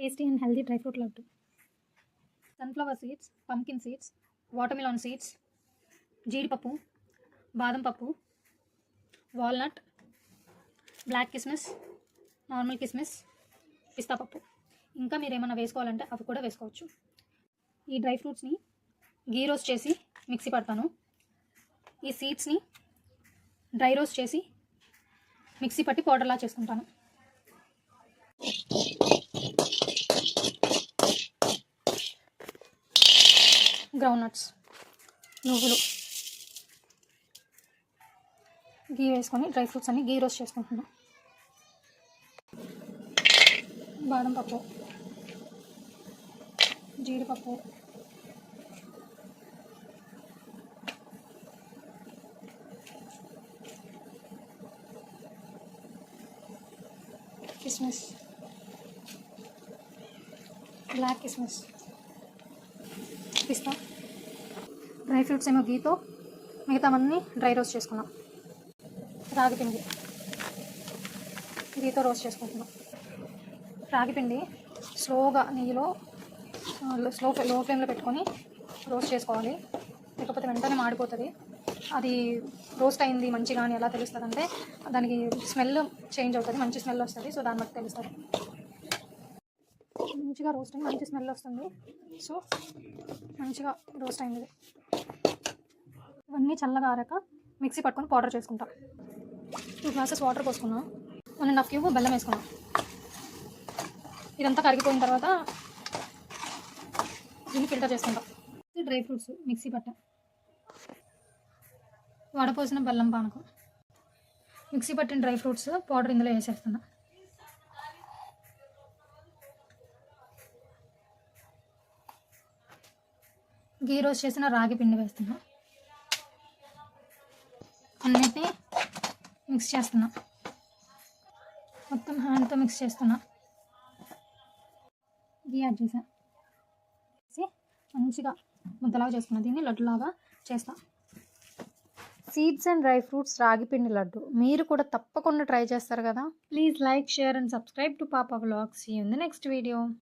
Tasty and healthy dry fruit laddu. Sunflower seeds, pumpkin seeds, watermelon seeds, జీడిపప్పు, బాదం పప్పు, walnut, black కిస్మిస్, normal కిస్మిస్, పిస్తా పప్పు. ఇంకా మీరు ఏమైనా వేసుకోవాలంటే అవి కూడా వేసుకోవచ్చు. ఈ డ్రై ఫ్రూట్స్ని గీ రోస్ట్ చేసి మిక్సీ పడతాను. ఈ సీడ్స్ని డ్రై రోస్ట్ చేసి మిక్సీ పట్టి పౌడర్లా చేసుకుంటాను. గ్రౌండ్ నట్స్, నువ్వులు, గీ వేసుకొని డ్రై ఫ్రూట్స్ అన్ని గీ రోస్ట్ చేసుకుంటున్నాను. బాదం పప్పు, జీడిపప్పు, కిస్మిస్, బ్లాక్ కిస్మిస్, పిస్తా. డ్రై ఫ్రూట్స్ ఏమో గీతో, మిగతావన్నీ డ్రై రోస్ట్ చేసుకున్నాం. రాగి పిండి గీతో రోస్ట్ చేసుకుంటున్నాం. రాగి పిండి స్లోగా నెయ్యిలో లో ఫ్లేమ్లో పెట్టుకొని రోస్ట్ చేసుకోవాలి, లేకపోతే వెంటనే మాడిపోతుంది. అది రోస్ట్ అయింది మంచిగా అని ఎలా తెలుస్తుంది అంటే దానికి స్మెల్ చేంజ్ అవుతుంది, మంచి స్మెల్ వస్తుంది. సో దాన్ని బట్టి తెలుస్తుంది. మంచిగా రోస్ట్ అయింది, మంచి స్మెల్ వస్తుంది. సో మంచిగా రోస్ట్ అయింది. ఇవన్నీ చల్లగా ఆరాక మిక్సీ పట్టుకొని పౌడర్ చేసుకుంటాం. 2 గ్లాసెస్ వాటర్ పోసుకున్నాం. 1.5 క్యూబ్ బెల్లం వేసుకున్నాం. ఇదంతా కరిగిపోయిన తర్వాత దీన్ని ఫిల్టర్ చేసుకుంటాం. డ్రై ఫ్రూట్స్ మిక్సీ పట్ట, వడపోసిన బెల్లం పానకం, మిక్సీ పట్టిన డ్రై ఫ్రూట్స్ పౌడర్ ఇందులో వేసేస్తున్నా. గీ రోస్ట్ చేసిన రాగి పిండి వేస్తున్నా. అన్నిటినీ మిక్స్ చేస్తున్నా. మొత్తం హ్యాండ్తో మిక్స్ చేస్తున్నా. గీ యాడ్ చేసా, మంచిగా ముద్దలాగా చేసుకున్నా. దీన్ని లడ్డులాగా చేస్తా. సీడ్స్ అండ్ డ్రై ఫ్రూట్స్ రాగి పిండి లడ్డు మీరు కూడా తప్పకుండా ట్రై చేస్తారు కదా. Please like, share and subscribe to Papa vlogs. See you in the next video.